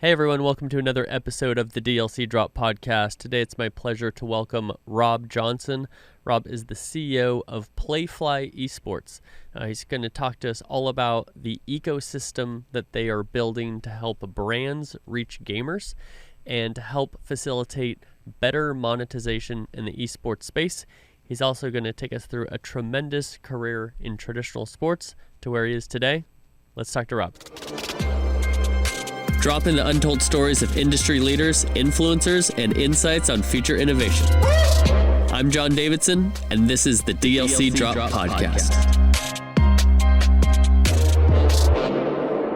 Hey everyone, welcome to another episode of the DLC Drop podcast. Today it's my pleasure to welcome Rob Johnson. Rob is the CEO of Playfly Esports. He's going to talk to us all about the ecosystem that they are building to help brands reach gamers and to help facilitate better monetization in the esports space. He's also going to take us through a tremendous career in traditional sports to where he is today. Let's talk to Rob. Drop in the untold stories of industry leaders, influencers, and insights on future innovation. I'm John Davidson, and this is the DLC Drop Podcast.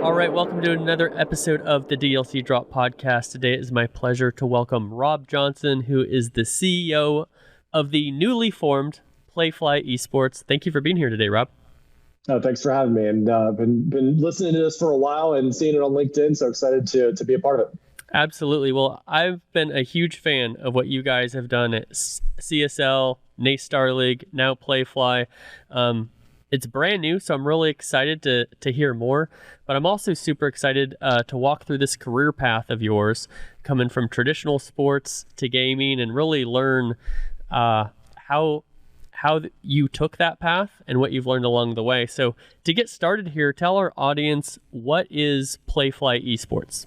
All right, welcome to another episode of the DLC Drop Podcast. Today it is my pleasure to welcome Rob Johnson, who is the CEO of the newly formed Playfly Esports. Thank you for being here today, Rob. Oh, thanks for having me. And been listening to this for a while and seeing it on LinkedIn. So excited to be a part of it. Absolutely. Well, I've been a huge fan of what you guys have done at CSL, NACE Star League, now Playfly. It's brand new, so I'm really excited to hear more. But I'm also super excited to walk through this career path of yours, coming from traditional sports to gaming, and really learn how you took that path and what you've learned along the way. So to get started here, tell our audience, what is Playfly Esports?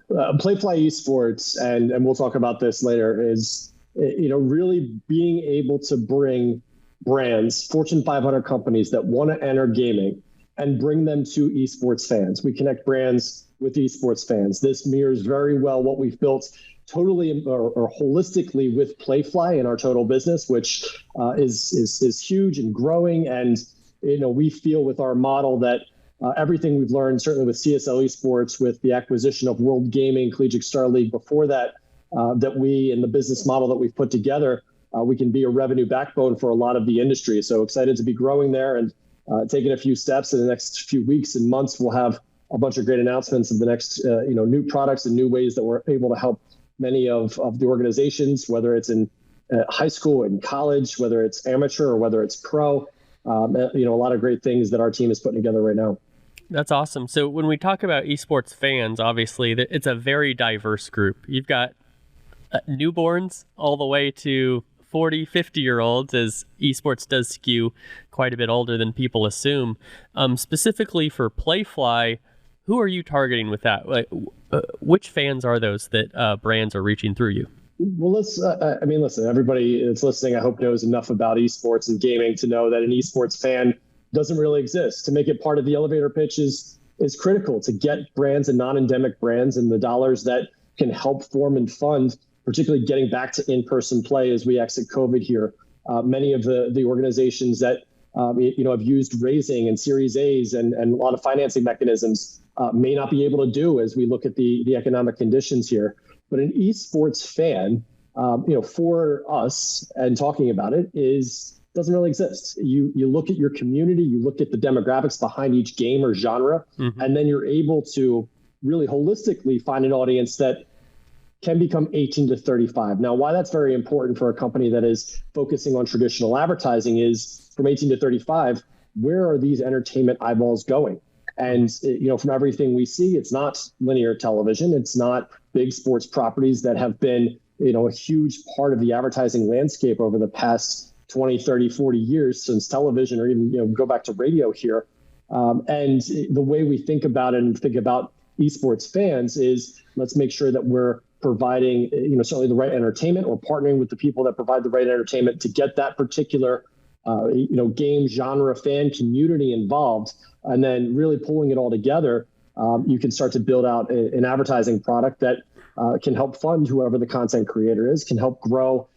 Playfly Esports, and we'll talk about this later, is really being able to bring brands, Fortune 500 companies that want to enter gaming and bring them to esports fans. We connect brands with esports fans. This mirrors very well what we've built totally or holistically with Playfly in our total business, which is huge and growing. And we feel with our model that everything we've learned, certainly with CSL Esports, with the acquisition of World Gaming, Collegiate Star League before that, that we, in the business model that we've put together, we can be a revenue backbone for a lot of the industry. So excited to be growing there and taking a few steps in the next few weeks and months. We'll have a bunch of great announcements of the next new products and new ways that we're able to help many of the organizations, whether it's in high school and college, whether it's amateur or whether it's pro, a lot of great things that our team is putting together right now. That's awesome. So when we talk about esports fans, obviously it's a very diverse group. You've got newborns all the way to 40, 50-year-olds, as esports does skew quite a bit older than people assume. Specifically for Playfly, who are you targeting with that? Which fans are those that brands are reaching through you? Well, listen, everybody that's listening, I hope, knows enough about esports and gaming to know that an esports fan doesn't really exist. To make it part of the elevator pitch is critical to get brands and non-endemic brands and the dollars that can help form and fund, particularly getting back to in-person play as we exit COVID here. Many of the organizations that have used raising and Series A's and a lot of financing mechanisms may not be able to do as we look at the economic conditions here. But an esports fan, for us and talking about it doesn't really exist. You look at your community, you look at the demographics behind each game or genre, and then you're able to really holistically find an audience that can become 18 to 35. Now, why that's very important for a company that is focusing on traditional advertising is from 18 to 35, where are these entertainment eyeballs going? And, from everything we see, it's not linear television. It's not big sports properties that have been, a huge part of the advertising landscape over the past 20, 30, 40 years since television, or even, go back to radio here. And the way we think about it and think about esports fans is let's make sure that we're providing, certainly the right entertainment, or partnering with the people that provide the right entertainment to get that particular, game genre fan community involved, and then really pulling it all together. You can start to build out an advertising product that can help fund whoever the content creator is, can help grow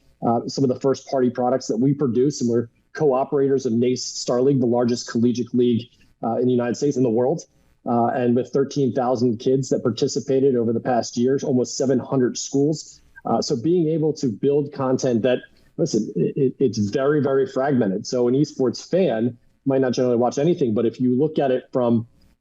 some of the first party products that we produce. And we're co-operators of NACE Star League, the largest collegiate league in the United States and the world. And with 13,000 kids that participated over the past years, almost 700 schools. So being able to build content that, listen, it's very, very fragmented. So an esports fan might not generally watch anything, but if you look at it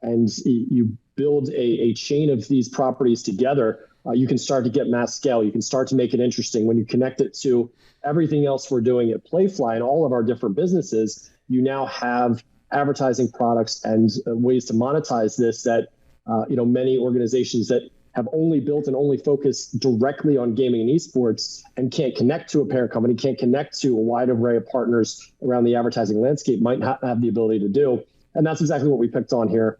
and you build a chain of these properties together, you can start to get mass scale. You can start to make it interesting. When you connect it to everything else we're doing at Playfly and all of our different businesses, you now have advertising products and ways to monetize this that many organizations that have only built and only focused directly on gaming and esports and can't connect to a parent company, can't connect to a wide array of partners around the advertising landscape, might not have the ability to do. And that's exactly what we picked on here,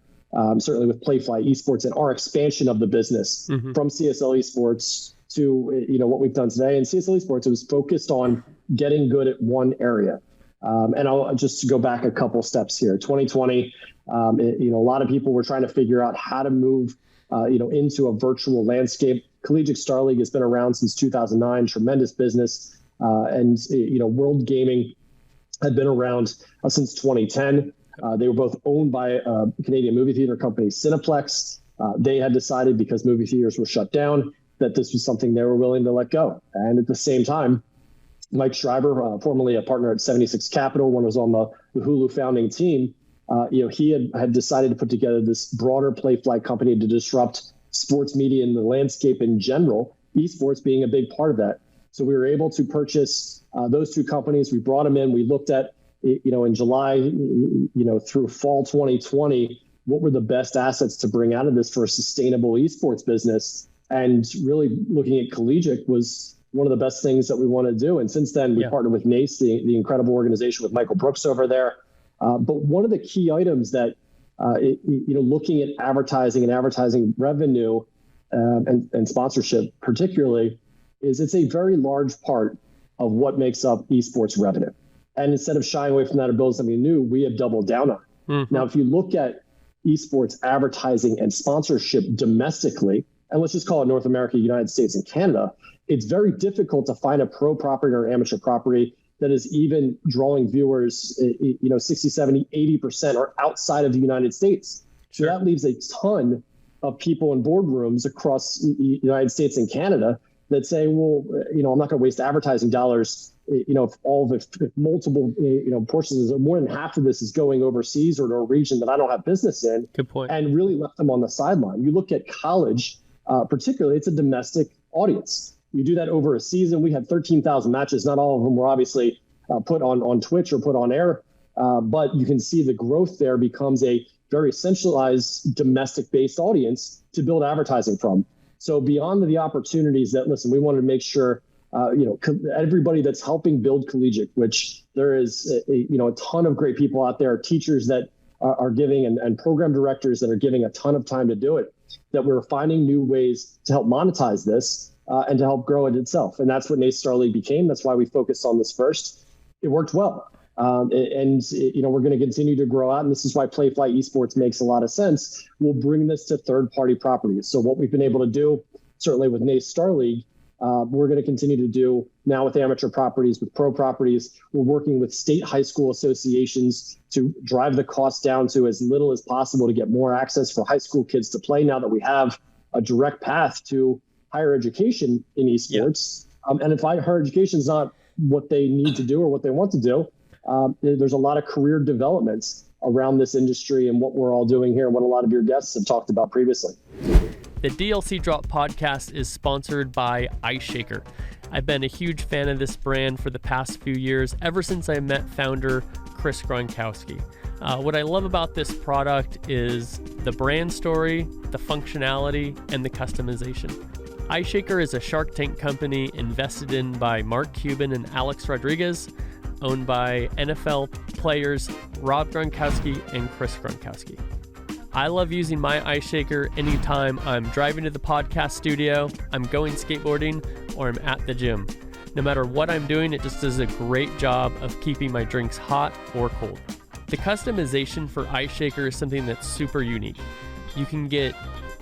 certainly with Playfly Esports and our expansion of the business from CSL Esports to what we've done today. And CSL Esports, it was focused on getting good at one area. And I'll just go back a couple steps here. 2020, a lot of people were trying to figure out how to move into a virtual landscape. Collegiate Star League has been around since 2009, tremendous business. And World Gaming had been around since 2010. They were both owned by a Canadian movie theater company, Cineplex. They had decided, because movie theaters were shut down, that this was something they were willing to let go. And at the same time, Mike Schreiber, formerly a partner at 76 Capital, one was on the Hulu founding team, he had decided to put together this broader Playfly company to disrupt sports media and the landscape in general, esports being a big part of that. So we were able to purchase those two companies. We brought them in. We looked at, in July, through fall 2020, what were the best assets to bring out of this for a sustainable esports business. And really looking at Collegiate was one of the best things that we want to do. And since then, we partnered with NACE, the incredible organization with Michael Brooks over there. But one of the key items that, looking at advertising and advertising revenue and sponsorship particularly, is it's a very large part of what makes up esports revenue. And instead of shying away from that or building something new, we have doubled down on it. Now, if you look at esports advertising and sponsorship domestically, and let's just call it North America, United States, and Canada, it's very difficult to find a pro property or amateur property that is even drawing viewers, 60, 70, 80% are outside of the United States. So that leaves a ton of people in boardrooms across the United States and Canada that say, well, I'm not going to waste advertising dollars. If multiple, portions, or more than half of this is going overseas or to a region that I don't have business in. Good point. And really left them on the sideline. You look at college, particularly, it's a domestic audience. You do that over a season. We had 13,000 matches. Not all of them were obviously put on Twitch or put on air, but you can see the growth there becomes a very centralized domestic-based audience to build advertising from. So beyond the opportunities that, listen, we wanted to make sure, everybody that's helping build Collegiate, which there is a ton of great people out there, teachers that are giving and program directors that are giving a ton of time to do it, that we're finding new ways to help monetize this and to help grow it itself. And that's what NACE Star League became. That's why we focused on this first. It worked well. We're going to continue to grow out. And this is why Playfly Esports makes a lot of sense. We'll bring this to third-party properties. So what we've been able to do, certainly with NACE Star League, we're going to continue to do now with amateur properties, with pro properties. We're working with state high school associations to drive the cost down to as little as possible to get more access for high school kids to play now that we have a direct path to higher education in esports. And if higher education is not what they need to do or what they want to do, there's a lot of career developments around this industry and what we're all doing here and what a lot of your guests have talked about previously. The DLC Drop podcast is sponsored by Ice Shaker. I've been a huge fan of this brand for the past few years, ever since I met founder Chris Gronkowski. What I love about this product is the brand story, the functionality, and the customization. Ice Shaker is a Shark Tank company invested in by Mark Cuban and Alex Rodriguez, owned by NFL players Rob Gronkowski and Chris Gronkowski. I love using my Ice Shaker anytime I'm driving to the podcast studio, I'm going skateboarding, or I'm at the gym. No matter what I'm doing, it just does a great job of keeping my drinks hot or cold. The customization for Ice Shaker is something that's super unique. You can get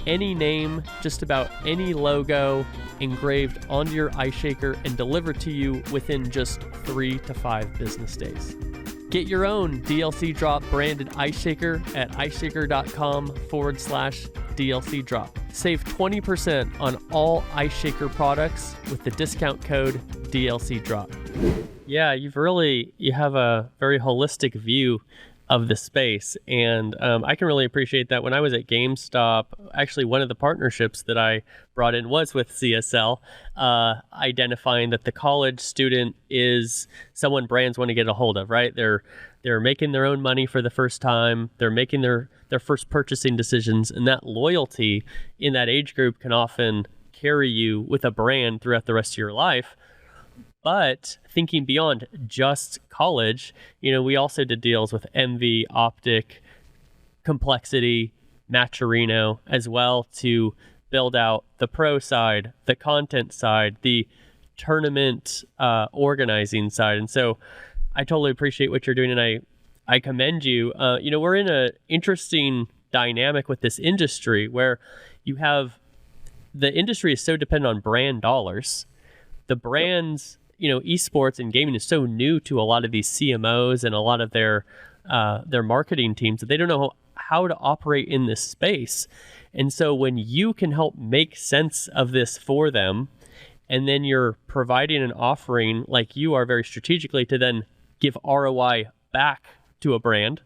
any name, just about any logo engraved onto your Ice Shaker and delivered to you within just 3 to 5 business days. Get your own DLC Drop branded Ice Shaker at iceshaker.com/DLC Drop. Save 20% on all Ice Shaker products with the discount code DLC Drop. Yeah, you have a very holistic view of the space. And I can really appreciate that. When I was at GameStop, actually one of the partnerships that I brought in was with CSL, identifying that the college student is someone brands want to get a hold of, right? They're making their own money for the first time. They're making their first purchasing decisions. And that loyalty in that age group can often carry you with a brand throughout the rest of your life. But thinking beyond just college, we also did deals with MV, Optic, Complexity, Matcherino as well to build out the pro side, the content side, the tournament organizing side. And so I totally appreciate what you're doing, and I commend you. We're in an interesting dynamic with this industry where you have the industry is so dependent on brand dollars. The brands, esports and gaming is so new to a lot of these CMOs and a lot of their marketing teams that they don't know how to operate in this space. And so when you can help make sense of this for them, and then you're providing an offering like you are very strategically to then give ROI back to a brand,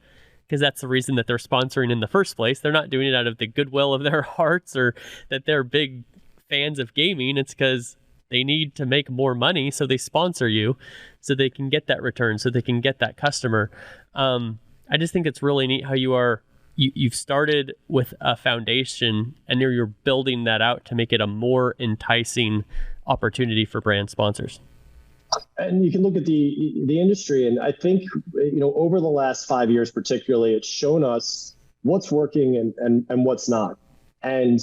because that's the reason that they're sponsoring in the first place. They're not doing it out of the goodwill of their hearts or that they're big fans of gaming. It's because they need to make more money, so they sponsor you so they can get that return, so they can get that customer. I just think it's really neat how you've started with a foundation and you're building that out to make it a more enticing opportunity for brand sponsors. And you can look at the industry, and I think over the last 5 years particularly, it's shown us what's working and what's not. And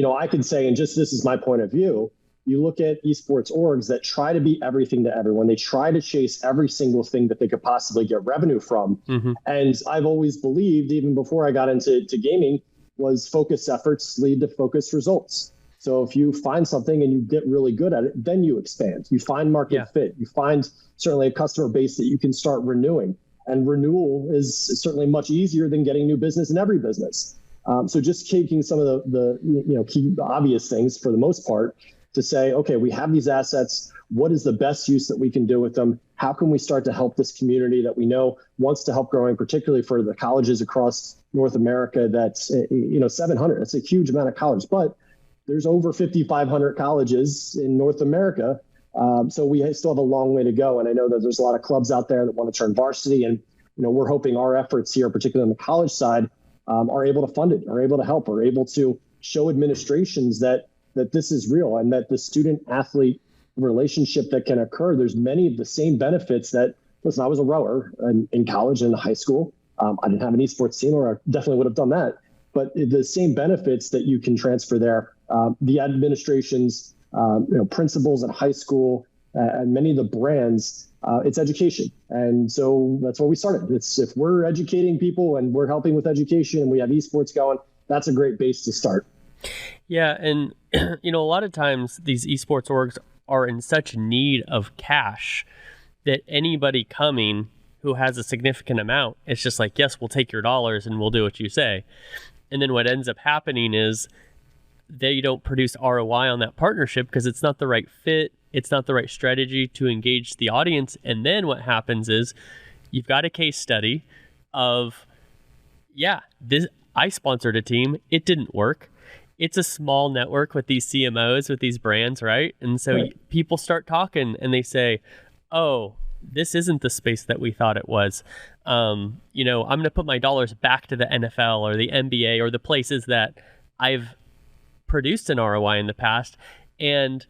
I can say, and just this is my point of view, you look at esports orgs that try to be everything to everyone. They try to chase every single thing that they could possibly get revenue from. Mm-hmm. And I've always believed, even before I got into gaming, was focused efforts lead to focused results. So if you find something and you get really good at it, then you expand. You find market fit. You find certainly a customer base that you can start renewing. And renewal is certainly much easier than getting new business in every business. So just taking some of the key obvious things for the most part to say, okay, we have these assets. What is the best use that we can do with them? How can we start to help this community that we know wants to help growing, particularly for the colleges across North America? That's 700. That's a huge amount of college, but there's over 5,500 colleges in North America. So we still have a long way to go. And I know that there's a lot of clubs out there that want to turn varsity. And, we're hoping our efforts here, particularly on the college side, are able to fund it, are able to help, are able to show administrations that this is real and that the student-athlete relationship that can occur, there's many of the same benefits that, listen, I was a rower in college and high school. I didn't have an esports team, or I definitely would have done that. But the same benefits that you can transfer there, the administrations, principals at high school, and many of the brands, it's education. And so that's where we started. If we're educating people and we're helping with education and we have esports going, that's a great base to start. Yeah. And, a lot of times these esports orgs are in such need of cash that anybody coming who has a significant amount, it's just like, yes, we'll take your dollars and we'll do what you say. And then what ends up happening is they don't produce ROI on that partnership because it's not the right fit. It's not the right strategy to engage the audience. And then what happens is you've got a case study of, I sponsored a team. It didn't work. It's a small network with these CMOs, with these brands, right? And so people start talking and they say, oh, this isn't the space that we thought it was. I'm going to put my dollars back to the NFL or the NBA or the places that I've produced an ROI in the past. And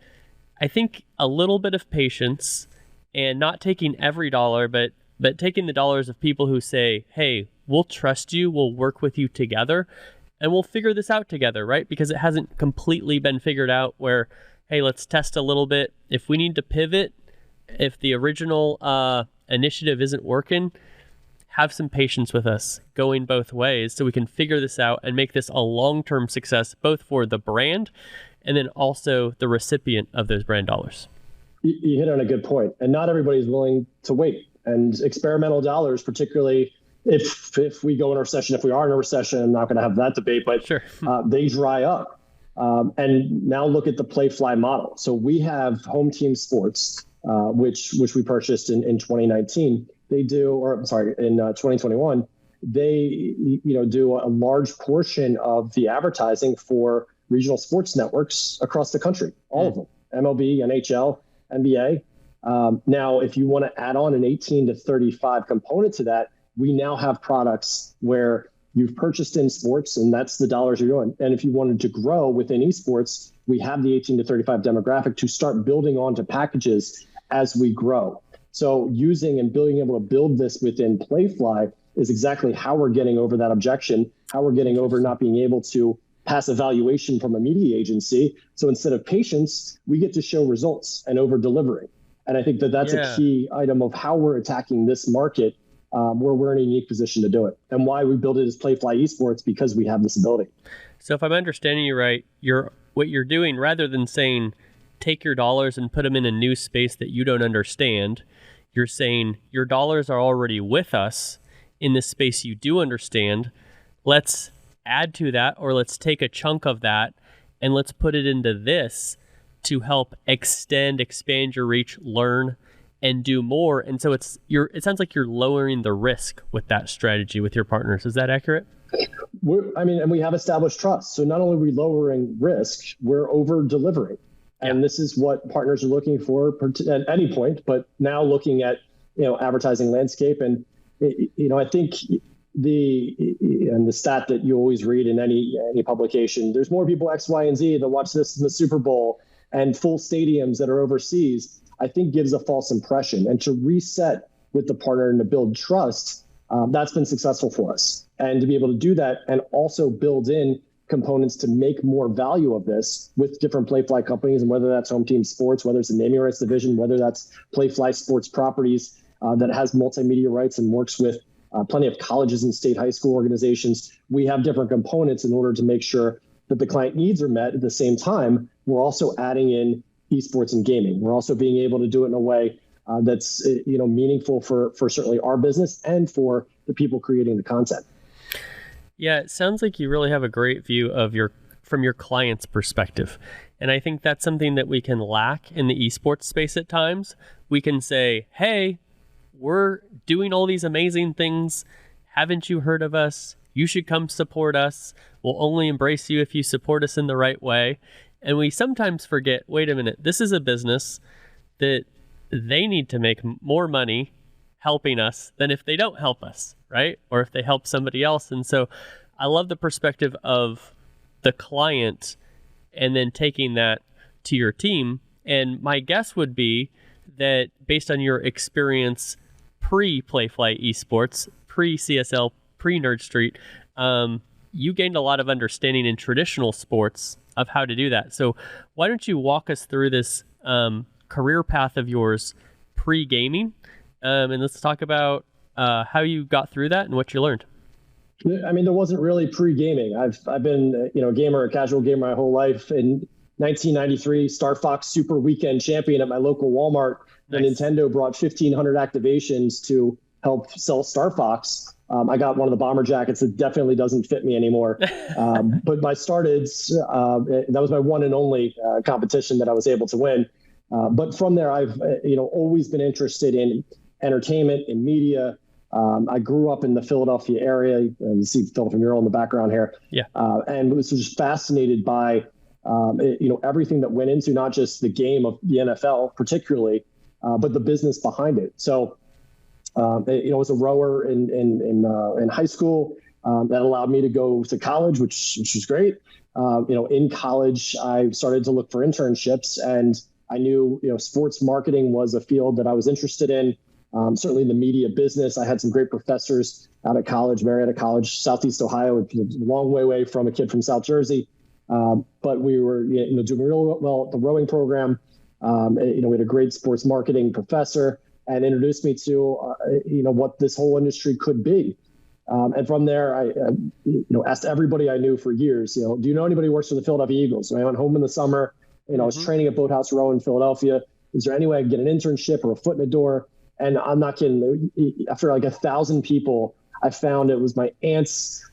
I think a little bit of patience and not taking every dollar, but taking the dollars of people who say, hey, we'll trust you, we'll work with you together, and we'll figure this out together, right? Because it hasn't completely been figured out where, hey, let's test a little bit. If we need to pivot, if the original initiative isn't working, have some patience with us going both ways so we can figure this out and make this a long-term success, both for the brand and then also the recipient of those brand dollars. You hit on a good point. And not everybody's willing to wait. And experimental dollars, particularly if we go in a recession, if we are in a recession, I'm not going to have that debate, but sure. They dry up. And now look at the Playfly model. So we have Home Team Sports, which we purchased in 2019. In 2021, they, do a large portion of the advertising for regional sports networks across the country, all of them, MLB, NHL, NBA. Now, if you want to add on an 18 to 35 component to that, we now have products where you've purchased in sports, and that's the dollars you're doing. And if you wanted to grow within esports, we have the 18 to 35 demographic to start building onto packages as we grow. So using and being able to build this within Playfly is exactly how we're getting over that objection, how we're getting over not being able to pass evaluation from a media agency. So instead of patience, we get to show results and over delivering. And I think that that's a key item of how we're attacking this market, where we're in a unique position to do it, and why we built it as Playfly Esports, because we have this ability. So if I'm understanding you right, what you're doing, rather than saying take your dollars and put them in a new space that you don't understand, you're saying your dollars are already with us in this space you do understand. Let's add to that, or let's take a chunk of that and let's put it into this to help expand your reach, learn, and do more. And so it sounds like you're lowering the risk with that strategy with your partners. Is that accurate? And we have established trust. So not only are we lowering risk, we're over delivering. And this is what partners are looking for at any point, but now looking at, advertising landscape. And, I think the stat that you always read in any publication, there's more people X, Y, and Z that watch this in the Super Bowl and full stadiums that are overseas, I think gives a false impression. And to reset with the partner and to build trust, that's been successful for us. And to be able to do that and also build in components to make more value of this with different Playfly companies, and whether that's Home Team Sports, whether it's a naming rights division, whether that's Playfly Sports Properties that has multimedia rights and works with plenty of colleges and state high school organizations. We have different components in order to make sure that the client needs are met. At the same time, we're also adding in esports and gaming. We're also being able to do it in a way that's meaningful for certainly our business and for the people creating the content. Yeah, it sounds like you really have a great view of from your client's perspective. And I think that's something that we can lack in the esports space at times. We can say, hey, we're doing all these amazing things. Haven't you heard of us? You should come support us. We'll only embrace you if you support us in the right way. And we sometimes forget, wait a minute, this is a business that they need to make more money helping us than if they don't help us, right? Or if they help somebody else. And so I love the perspective of the client and then taking that to your team. And my guess would be that based on your experience pre-Playfly Esports, pre-CSL, pre-Nerd Street, you gained a lot of understanding in traditional sports of how to do that. So why don't you walk us through this career path of yours pre-gaming, and let's talk about how you got through that and what you learned. I mean, there wasn't really pre-gaming. I've been a casual gamer my whole life. In 1993, Star Fox Super Weekend champion at my local Walmart. Nice. And Nintendo brought 1,500 activations to help sell Star Fox. I got one of the bomber jackets that definitely doesn't fit me anymore. But I started, that was my one and only competition that I was able to win. But from there, I've always been interested in entertainment and media. I grew up in the Philadelphia area. You see the Philadelphia mural in the background here. Yeah. And was just fascinated by everything that went into not just the game of the NFL particularly, but the business behind it. So I was a rower in high school. That allowed me to go to college, which was great. In college, I started to look for internships, and I knew sports marketing was a field that I was interested in. Certainly in the media business, I had some great professors out at college, Marietta College, Southeast Ohio, which is a long way away from a kid from South Jersey. But we were doing real well at the rowing program. We had a great sports marketing professor, and introduced me to what this whole industry could be. And from there, I asked everybody I knew for years, do you know anybody who works for the Philadelphia Eagles? So I went home in the summer. I was training at Boathouse Row in Philadelphia. Is there any way I could get an internship or a foot in the door? And I'm not kidding. After like 1,000 people, I found it was my aunt's,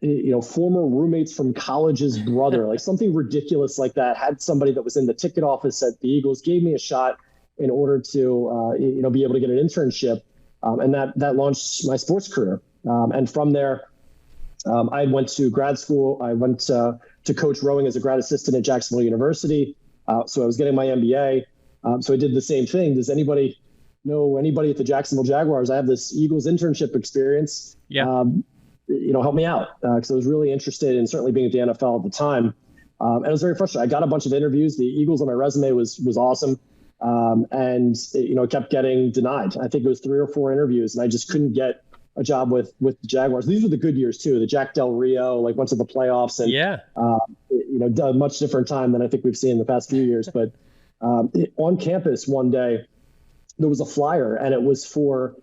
former roommates from college's brother, like something ridiculous like that. Had somebody that was in the ticket office at the Eagles, gave me a shot in order to, be able to get an internship. And that launched my sports career. And from there, I went to grad school. I went to coach rowing as a grad assistant at Jacksonville University. So I was getting my MBA. So I did the same thing. Does anybody know anybody at the Jacksonville Jaguars? I have this Eagles internship experience. Yeah. Help me out. Because I was really interested in certainly being at the NFL at the time. And it was very frustrating. I got a bunch of interviews. The Eagles on my resume was awesome. And it kept getting denied. I think it was 3 or 4 interviews, and I just couldn't get a job with the Jaguars. These were the good years too. The Jack Del Rio went to the playoffs, and a much different time than I think we've seen in the past few years. But on campus one day, there was a flyer, and it was for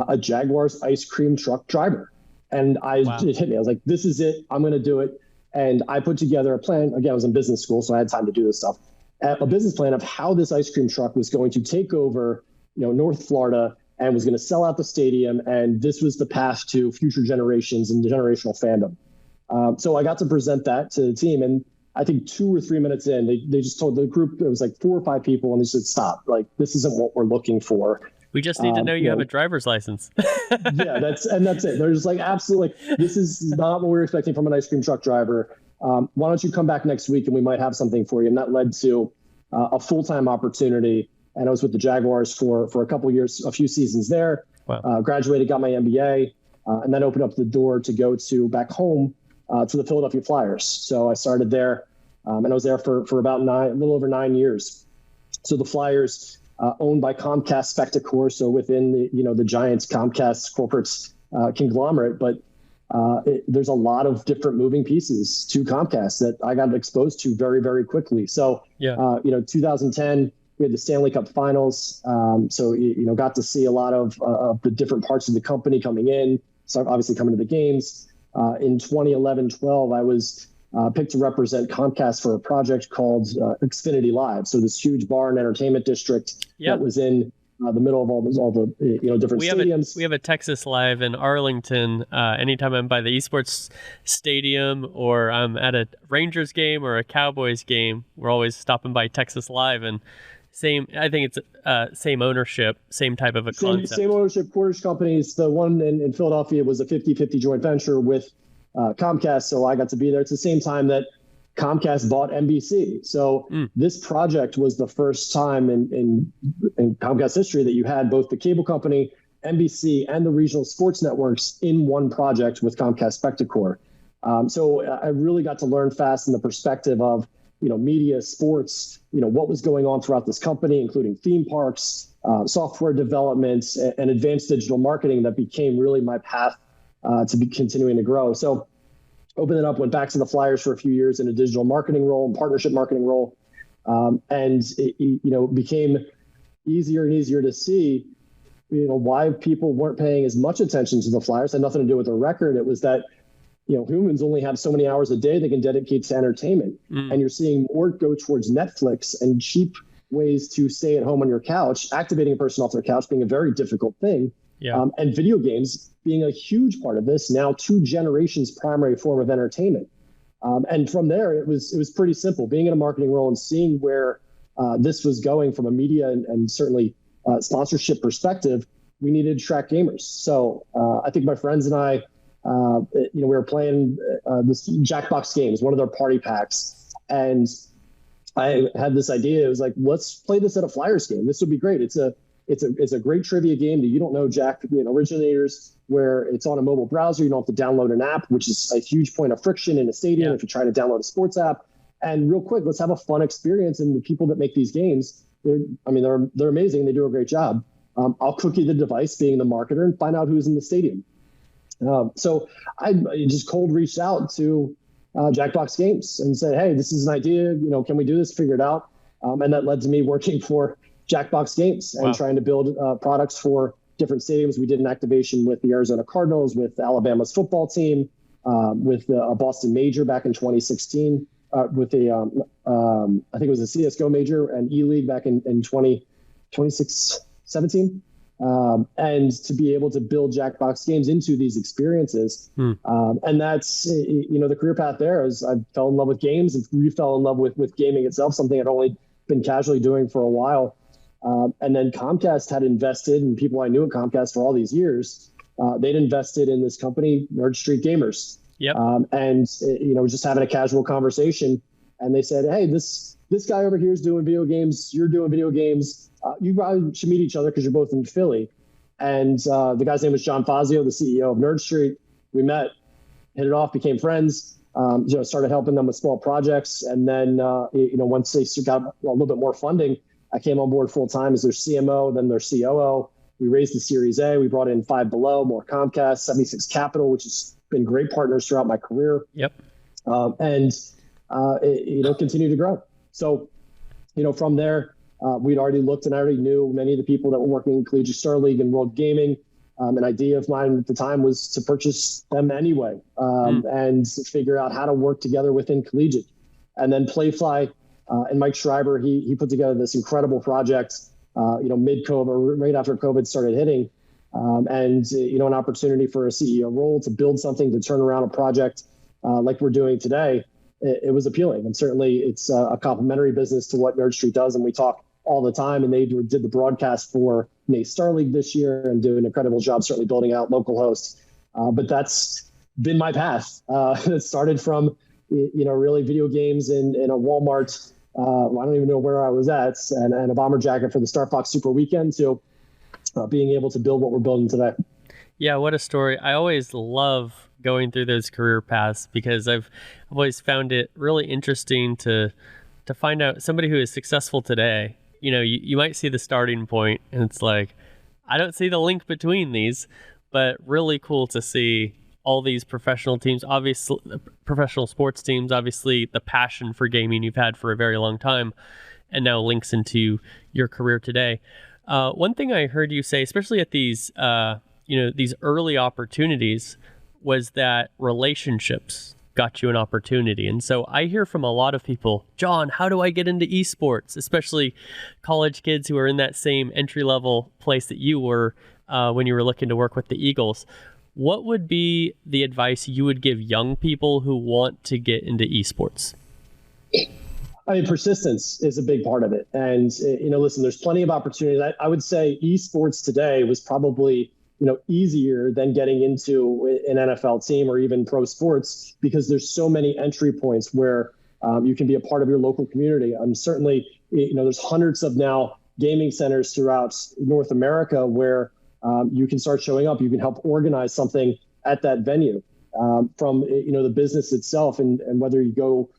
a Jaguars ice cream truck driver. And it hit me. I was like, this is it. I'm going to do it. And I put together a plan. Again, I was in business school, so I had time to do this stuff. A business plan of how this ice cream truck was going to take over, North Florida, and was going to sell out the stadium. And this was the path to future generations and generational fandom. So I got to present that to the team. And I think 2 or 3 minutes in, they just told the group, it was like 4 or 5 people, and they said, stop. Like, this isn't what we're looking for. We just need to know you have a driver's license. Yeah, that's it. They're just like, absolutely, this is not what we're expecting from an ice cream truck driver. Why don't you come back next week and we might have something for you? And that led to a full-time opportunity. And I was with the Jaguars for a couple of years, a few seasons there. Wow. Graduated, got my MBA, and then opened up the door to go back home to the Philadelphia Flyers. So I started there, and I was there for about a little over 9 years. So the Flyers, owned by Comcast Spectacor, so within the giant Comcast corporate conglomerate, but there's a lot of different moving pieces to Comcast that I got exposed to very, very quickly. So, 2010, we had the Stanley Cup Finals. So, got to see a lot of the different parts of the company coming in. So obviously coming to the games. In 2011-12, I was picked to represent Comcast for a project called Xfinity Live. So this huge bar and entertainment district that was in the middle of all the different stadiums. We have a Texas Live in Arlington. Anytime I'm by the esports stadium or I'm at a Rangers game or a Cowboys game, we're always stopping by Texas Live, and I think it's same ownership, same type of a concept. Same ownership, Cordish companies. The one in Philadelphia was a 50-50 joint venture with Comcast, so I got to be there. It's the same time that Comcast bought NBC. So this project was the first time in Comcast history that you had both the cable company, NBC, and the regional sports networks in one project with Comcast Spectacor. So I really got to learn fast in the perspective of media, sports, what was going on throughout this company, including theme parks, software development, and advanced digital marketing that became really my path to be continuing to grow. So opened it up, went back to the Flyers for a few years in a digital marketing role and partnership marketing role. And it became easier and easier to see, why people weren't paying as much attention to the Flyers. It had nothing to do with the record. It was that, humans only have so many hours a day they can dedicate to entertainment. And you're seeing more go towards Netflix and cheap ways to stay at home on your couch, activating a person off their couch being a very difficult thing. Yeah. And video games being a huge part of this, now 2 generations primary form of entertainment. And from there, it was pretty simple. Being in a marketing role and seeing where this was going from a media and certainly sponsorship perspective, we needed to track gamers. So I think my friends and I, we were playing this Jackbox Games, one of their party packs. And I had this idea. It was like, let's play this at a Flyers game. This would be great. It's a great trivia game that you don't know Jack originators, where it's on a mobile browser. You don't have to download an app, which is a huge point of friction in a stadium if you're trying to download a sports app. And real quick, let's have a fun experience. And the people that make these games, they're amazing. They do a great job. I'll cookie the device, being the marketer, and find out who's in the stadium. So I just cold reached out to Jackbox Games and said, hey, this is an idea. Can we do this? Figure it out. And that led to me working for Jackbox Games and trying to build products for different stadiums. We did an activation with the Arizona Cardinals, with Alabama's football team, with a Boston Major back in 2016, with I think it was a CSGO Major and E-League back in 2017. And to be able to build Jackbox Games into these experiences. And that's, the career path there is I fell in love with games and we fell in love with gaming itself, something I'd only been casually doing for a while. And then Comcast had invested, and people I knew at Comcast for all these years they'd invested in this company, Nerd Street Gamers. Yep. And just having a casual conversation, and they said, "Hey, this guy over here is doing video games. You're doing video games. You probably should meet each other because you're both in Philly." And the guy's name was John Fazio, the CEO of Nerd Street. We met, hit it off, became friends. Started helping them with small projects, and then once they got a little bit more funding, I came on board full time as their CMO, then their COO. We raised the Series A. We brought in Five Below, more Comcast, 76 Capital, which has been great partners throughout my career. Yep. And continue to grow. So, from there, we'd already looked, and I already knew many of the people that were working in Collegiate Star League and World Gaming. An idea of mine at the time was to purchase them anyway, and figure out how to work together within Collegiate. And then Playfly and Mike Schreiber, he put together this incredible project, mid-COVID, right after COVID started hitting, and an opportunity for a CEO role to build something, to turn around a project like we're doing today. It was appealing, and certainly it's a complementary business to what Nerd Street does, and we talk all the time. And they did the broadcast for NA Star League this year and do an incredible job, certainly building out local hosts. But that's been my path. It started from really video games in a Walmart. I don't even know where I was at, and a bomber jacket for the Star Fox Super Weekend, to being able to build what we're building today. Yeah, what a story. I always love going through those career paths because I've always found it really interesting to find out somebody who is successful today. You might see the starting point and it's like, I don't see the link between these, but really cool to see all these professional teams, obviously professional sports teams, obviously the passion for gaming you've had for a very long time, and now links into your career today. One thing I heard you say, especially at these early opportunities, was that relationships got you an opportunity. And so I hear from a lot of people, John, how do I get into esports? Especially college kids who are in that same entry-level place that you were when you were looking to work with the Eagles. What would be the advice you would give young people who want to get into esports? I mean, persistence is a big part of it. And, listen, there's plenty of opportunities. I would say esports today was probably easier than getting into an NFL team or even pro sports, because there's so many entry points where you can be a part of your local community. Certainly, there's hundreds of now gaming centers throughout North America where you can start showing up. You can help organize something at that venue, from the business itself, and whether you go,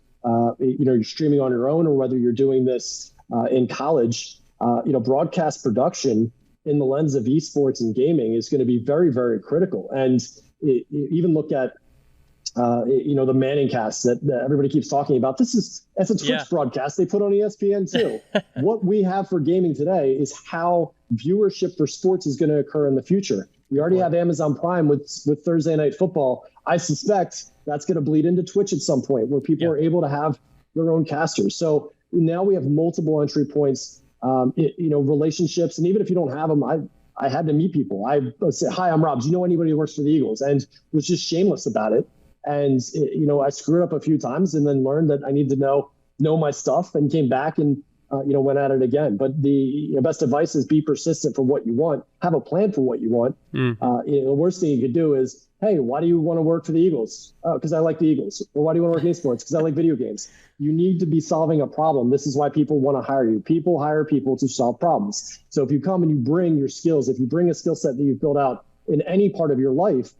you're streaming on your own or whether you're doing this in college. Broadcast production in the lens of esports and gaming is going to be very, very critical. And even look at, the Manning cast that everybody keeps talking about. That's a Twitch broadcast they put on ESPN too. What we have for gaming today is how viewership for sports is going to occur in the future. We already have Amazon Prime with Thursday Night Football. I suspect that's going to bleed into Twitch at some point, where people are able to have their own casters. So now we have multiple entry points. Relationships. And even if you don't have them, I had to meet people. I said, "Hi, I'm Rob. Do you know anybody who works for the Eagles?" And was just shameless about it. And, I screwed up a few times and then learned that I need to know my stuff, and came back and, went at it again. But the best advice is be persistent for what you want. Have a plan for what you want. The worst thing you could do is, "Hey, why do you want to work for the Eagles?" "Oh, because I like the Eagles." "Or why do you want to work in esports?" "Because I like video games." You need to be solving a problem. This is why people want to hire you. People hire people to solve problems. So if you come and you bring your skills, if you bring a skill set that you've built out in any part of your life,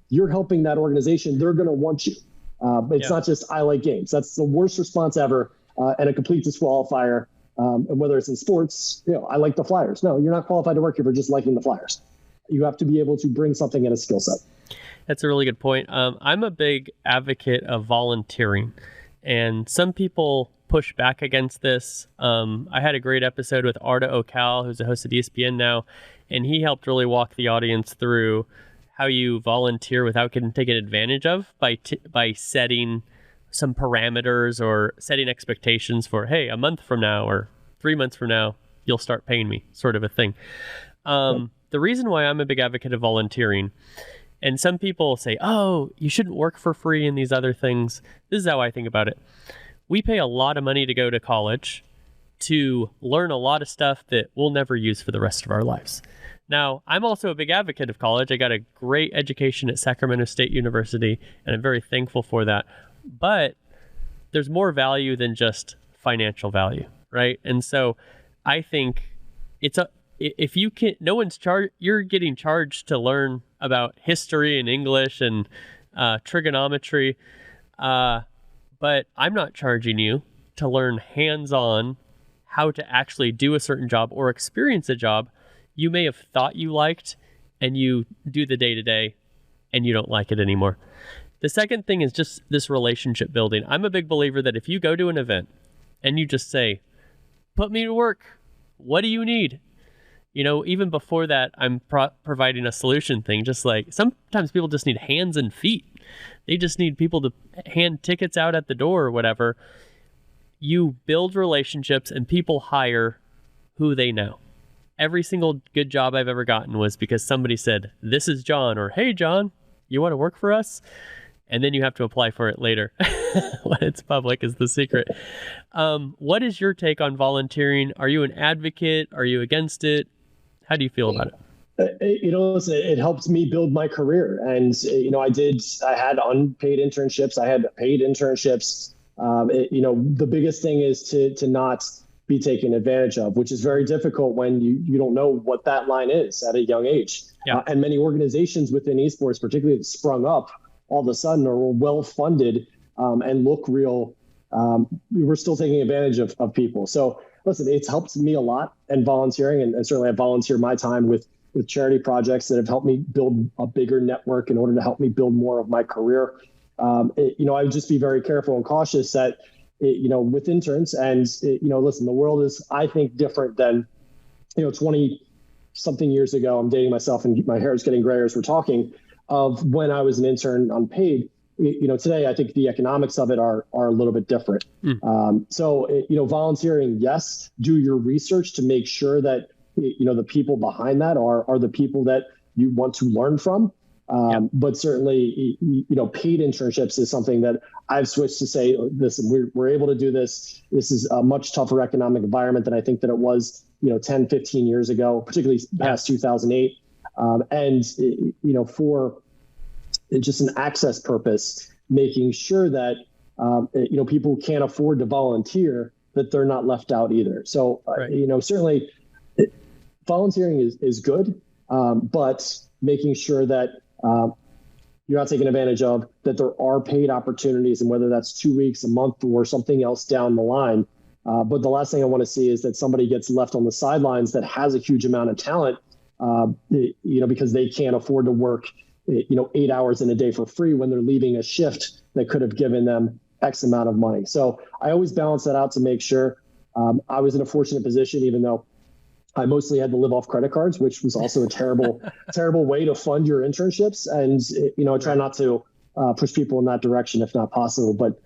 you're helping that organization. They're going to want you. But it's not just, "I like games." That's the worst response ever, and a complete disqualifier. And whether it's in sports, "I like the Flyers." No, you're not qualified to work here for just liking the Flyers. You have to be able to bring something in a skill set. That's a really good point. I'm a big advocate of volunteering, and some people push back against this. I had a great episode with Arda Ocal, who's a host at ESPN now, and he helped really walk the audience through how you volunteer without getting taken advantage of by setting some parameters or setting expectations for, hey, a month from now or 3 months from now, you'll start paying me, sort of a thing. The reason why I'm a big advocate of volunteering, and some people say, "Oh, you shouldn't work for free and these other things." This is how I think about it. We pay a lot of money to go to college to learn a lot of stuff that we'll never use for the rest of our lives. Now, I'm also a big advocate of college. I got a great education at Sacramento State University, and I'm very thankful for that. But there's more value than just financial value, right? And so I think if you can, you're getting charged to learn about history and English and trigonometry, but I'm not charging you to learn hands-on how to actually do a certain job or experience a job you may have thought you liked, and you do the day-to-day and you don't like it anymore. The second thing is just this relationship building. I'm a big believer that if you go to an event and you just say, put me to work, what do you need? Even before that, I'm providing a solution thing. Just like sometimes people just need hands and feet. They just need people to hand tickets out at the door or whatever. You build relationships and people hire who they know. Every single good job I've ever gotten was because somebody said, this is John, or hey, John, you want to work for us? And then you have to apply for it later when it's public is the secret. What is your take on volunteering? Are you an advocate? Are you against it? How do you feel about it? Listen, it helped me build my career. And, I had unpaid internships. I had paid internships. The biggest thing is to not be taken advantage of, which is very difficult when you don't know what that line is at a young age. Yeah. And many organizations within esports, particularly that sprung up all of a sudden, are well funded and look real. We're still taking advantage of people. So listen, it's helped me a lot, and volunteering, and certainly I volunteer my time with charity projects that have helped me build a bigger network in order to help me build more of my career. I would just be very careful and cautious that with interns, and listen, the world is, I think, different than 20 something years ago. I'm dating myself and my hair is getting grayer as we're talking, of when I was an intern unpaid. Today I think the economics of it are a little bit different. Volunteering, yes, do your research to make sure that the people behind that are the people that you want to learn from. But certainly, paid internships is something that I've switched to say, listen, we're able to do this. This is a much tougher economic environment than I think that it was, 10, 15 years ago, particularly past 2008. For just an access purpose, making sure that, people who can't afford to volunteer, that they're not left out either. So, certainly volunteering is good, but making sure that you're not taken advantage of, that there are paid opportunities, and whether that's 2 weeks, a month, or something else down the line. But the last thing I want to see is that somebody gets left on the sidelines that has a huge amount of talent, because they can't afford to work, 8 hours in a day for free when they're leaving a shift that could have given them X amount of money. So I always balance that out to make sure. I was in a fortunate position, even though I mostly had to live off credit cards, which was also a terrible, terrible way to fund your internships. And, I try not to push people in that direction if not possible. But,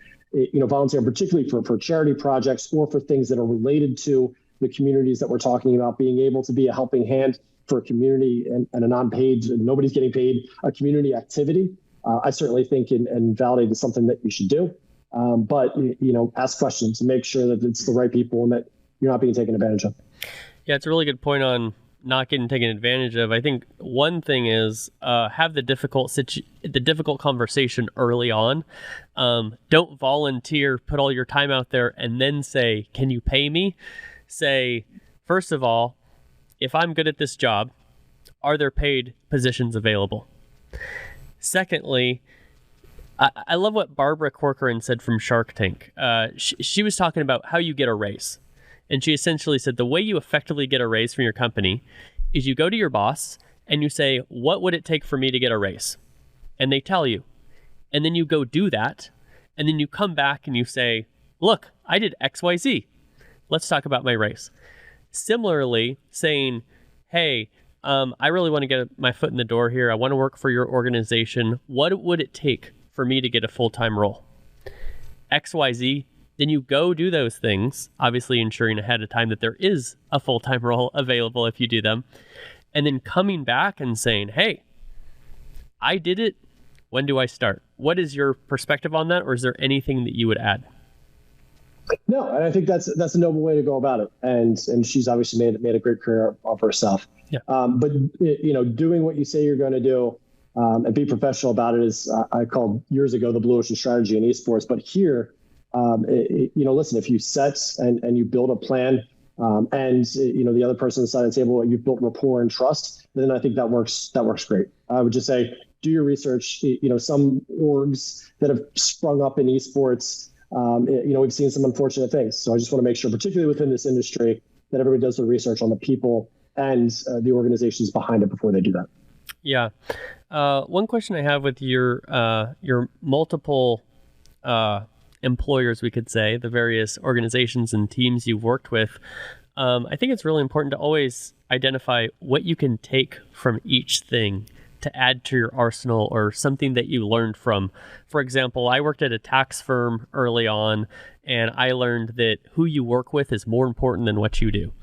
volunteering, particularly for charity projects or for things that are related to the communities that we're talking about, being able to be a helping hand for a community and a non-paid, nobody's getting paid, a community activity, I certainly think and validate is something that you should do. But, ask questions to make sure that it's the right people and that you're not being taken advantage of. Yeah, it's a really good point on not getting taken advantage of. I think one thing is have the difficult conversation early on. Don't volunteer, put all your time out there, and then say, "Can you pay me?" Say, first of all, if I'm good at this job, are there paid positions available? Secondly, I love what Barbara Corcoran said from Shark Tank. She was talking about how you get a raise. And she essentially said the way you effectively get a raise from your company is you go to your boss and you say, what would it take for me to get a raise? And they tell you. And then you go do that. And then you come back and you say, look, I did XYZ. Let's talk about my raise. Similarly, saying, hey, I really want to get my foot in the door here. I want to work for your organization. What would it take for me to get a full-time role? XYZ. Then you go do those things, obviously ensuring ahead of time that there is a full-time role available if you do them. And then coming back and saying, hey, I did it. When do I start? What is your perspective on that? Or is there anything that you would add? No, and I think that's a noble way to go about it. And she's obviously made a great career of herself. Yeah. But doing what you say you're going to do, and be professional about it is I called years ago the blue ocean strategy in esports. But here, listen, if you set and you build a plan, and the other person on the side of the table, you've built rapport and trust, then I think that works great. I would just say do your research. Some orgs that have sprung up in esports, we've seen some unfortunate things. So I just want to make sure, particularly within this industry, that everybody does the research on the people and the organizations behind it before they do that. Yeah. One question I have with your multiple employers, we could say, the various organizations and teams you've worked with, I think it's really important to always identify what you can take from each thing to add to your arsenal or something that you learned from. For example, I worked at a tax firm early on, and I learned that who you work with is more important than what you do.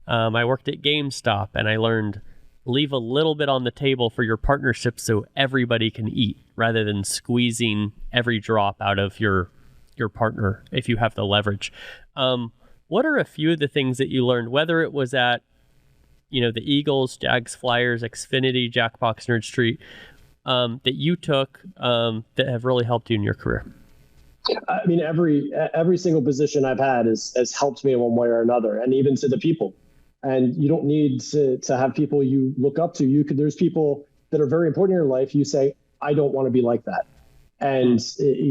I worked at GameStop, and I learned leave a little bit on the table for your partnership so everybody can eat, rather than squeezing every drop out of your partner if you have the leverage. What are a few of the things that you learned, whether it was at the Eagles, Jags, Flyers, Xfinity, Jackbox, Nerd Street, that you took that have really helped you in your career? I mean, every single position I've had has helped me in one way or another, and even to the people. And you don't need to have people you look up to. There's people that are very important in your life. You say, I don't want to be like that. And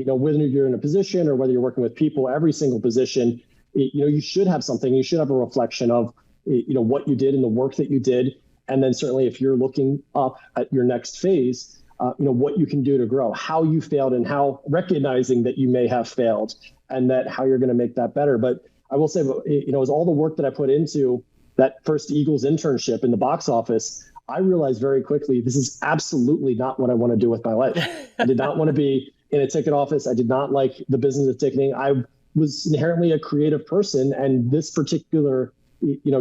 whether you're in a position or whether you're working with people, every single position, you should have something. You should have a reflection of what you did and the work that you did. And then certainly if you're looking up at your next phase, what you can do to grow, how you failed, and how recognizing that you may have failed, and that how you're going to make that better. But I will say, as all the work that I put into that first Eagles internship in the box office, I realized very quickly, this is absolutely not what I want to do with my life. I did not want to be in a ticket office. I did not like the business of ticketing. I was inherently a creative person, and this particular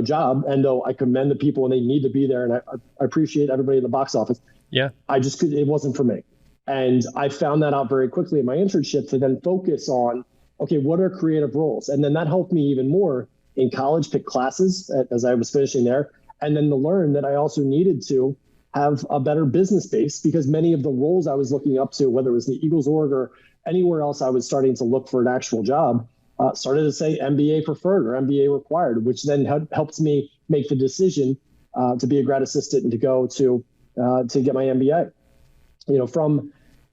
job, and though I commend the people and they need to be there, and I appreciate everybody in the box office. Yeah. It wasn't for me. And I found that out very quickly in my internship to then focus on, okay, what are creative roles? And then that helped me even more in college, pick classes as I was finishing there. And then to learn that I also needed to have a better business base, because many of the roles I was looking up to, whether it was the Eagles org or anywhere else I was starting to look for an actual job, started to say MBA preferred or MBA required, which then helped me make the decision to be a grad assistant and to go to get my MBA.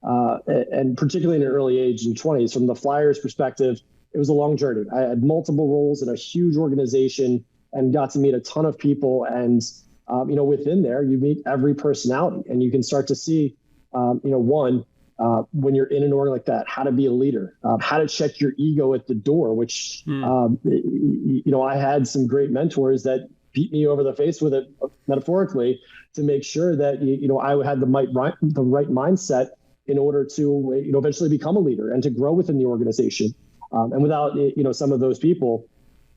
And particularly in an early age in 20s, from the Flyers perspective, it was a long journey. I had multiple roles in a huge organization and got to meet a ton of people. And, within there, you meet every personality, and you can start to see, when you're in an org like that, how to be a leader, how to check your ego at the door, which, I had some great mentors that beat me over the face with it, metaphorically, to make sure that, I had the right mindset in order to, eventually become a leader and to grow within the organization. And without, some of those people,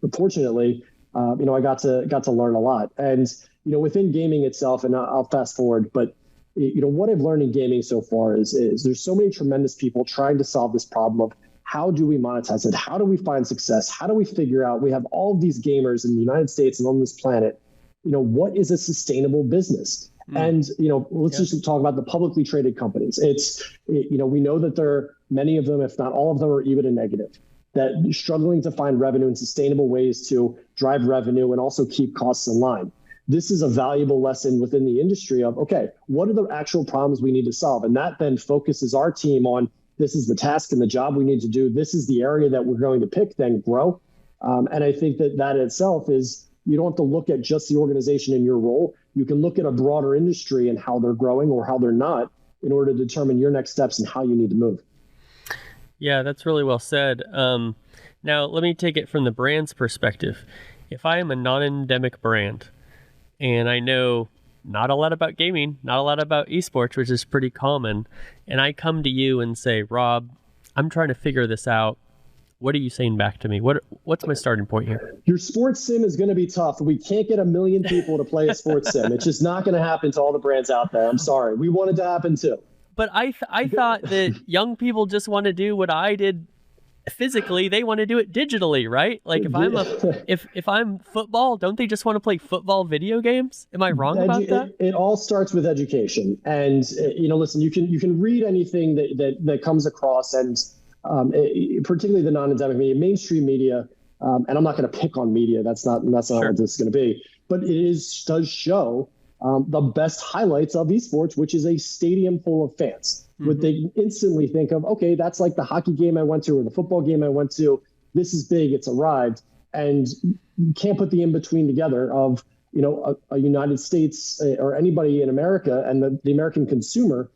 unfortunately, I got to learn a lot. And, within gaming itself, and I'll fast forward, but, what I've learned in gaming so far is there's so many tremendous people trying to solve this problem of how do we monetize it? How do we find success? How do we figure out, we have all of these gamers in the United States and on this planet, what is a sustainable business? And, let's just talk about the publicly traded companies. It's, we know that many of them, if not all of them, are EBITDA negative, that struggling to find revenue and sustainable ways to drive revenue and also keep costs in line. This is a valuable lesson within the industry of, okay, what are the actual problems we need to solve? And that then focuses our team on, this is the task and the job we need to do. This is the area that we're going to pick, then grow. And I think that itself is, you don't have to look at just the organization and your role. You can look at a broader industry and how they're growing or how they're not in order to determine your next steps and how you need to move. Yeah, that's really well said. Now, let me take it from the brand's perspective. If I am a non-endemic brand and I know not a lot about gaming, not a lot about esports, which is pretty common, and I come to you and say, Rob, I'm trying to figure this out. What are you saying back to me? What's my starting point here? Your sports sim is going to be tough. We can't get 1 million people to play a sports sim. It's just not going to happen to all the brands out there. I'm sorry. We want it to happen too. But I thought that young people just want to do what I did physically, they want to do it digitally, right? Like if I'm football, don't they just want to play football video games? Am I wrong about that? It all starts with education, and listen, you can read anything that comes across, and particularly the non-endemic media, mainstream media, and I'm not going to pick on media. That's not what this is going to be, but it does show the best highlights of esports, which is a stadium full of fans. Would they instantly think of, okay, that's like the hockey game I went to or the football game I went to. This is big. It's arrived. And you can't put the in-between together of, a United States or anybody in America, and the American consumer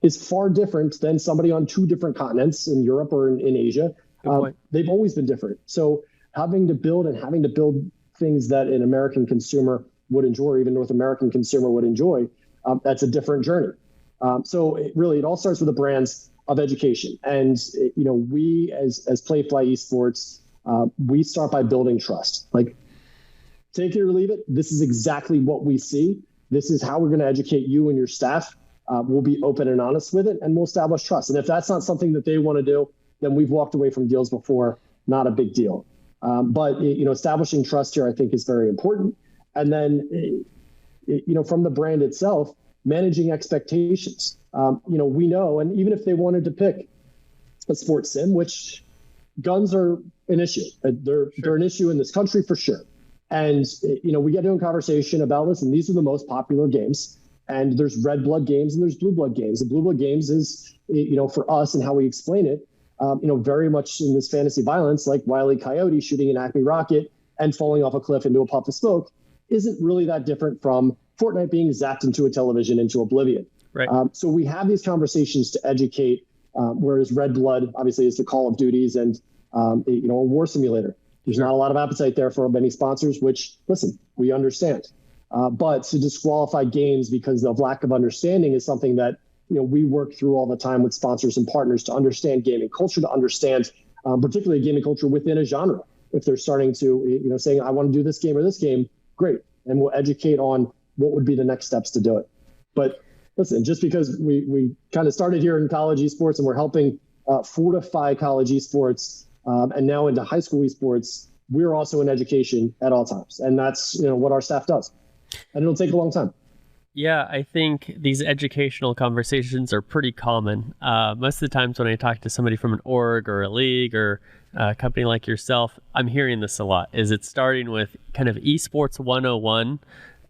is far different than somebody on two different continents in Europe or in Asia. They've always been different. So having to build things that an American consumer would enjoy, or even North American consumer would enjoy, that's a different journey. So it all starts with the brands of education. And, we as Playfly Esports, we start by building trust. Like, take it or leave it. This is exactly what we see. This is how we're going to educate you and your staff. We'll be open and honest with it, and we'll establish trust. And if that's not something that they want to do, then we've walked away from deals before. Not a big deal. But establishing trust here, I think, is very important. And then, from the brand itself, managing expectations. We know, and even if they wanted to pick a sports sim, which guns are an issue, they're an issue in this country for sure. And, we get into a conversation about, listen, these are the most popular games, and there's red blood games and there's blue blood games. The blue blood games is, for us and how we explain it, very much in this fantasy violence, like Wile E. Coyote shooting an Acme rocket and falling off a cliff into a puff of smoke, isn't really that different from Fortnite being zapped into a television into oblivion. Right. So we have these conversations to educate, whereas Red Blood obviously is the Call of Duties and a war simulator. There's not a lot of appetite there for many sponsors, which, listen, we understand. But to disqualify games because of lack of understanding is something that we work through all the time with sponsors and partners to understand gaming culture, to understand particularly gaming culture within a genre. If they're starting to, saying, I want to do this game or this game, great. And we'll educate on what would be the next steps to do it. But listen, just because we kind of started here in college esports and we're helping fortify college esports and now into high school esports, we're also in education at all times. And that's what our staff does. And it'll take a long time. Yeah, I think these educational conversations are pretty common. Most of the times when I talk to somebody from an org or a league or a company like yourself, I'm hearing this a lot. Is it starting with kind of esports 101?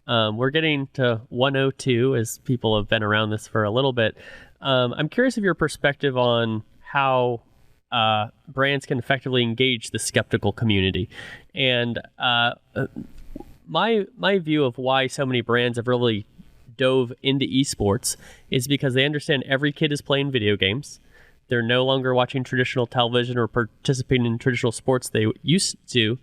We're getting to 102 as people have been around this for a little bit. I'm curious of your perspective on how brands can effectively engage the skeptical community. And my view of why so many brands have really dove into esports is because they understand every kid is playing video games. They're no longer watching traditional television or participating in traditional sports they used to.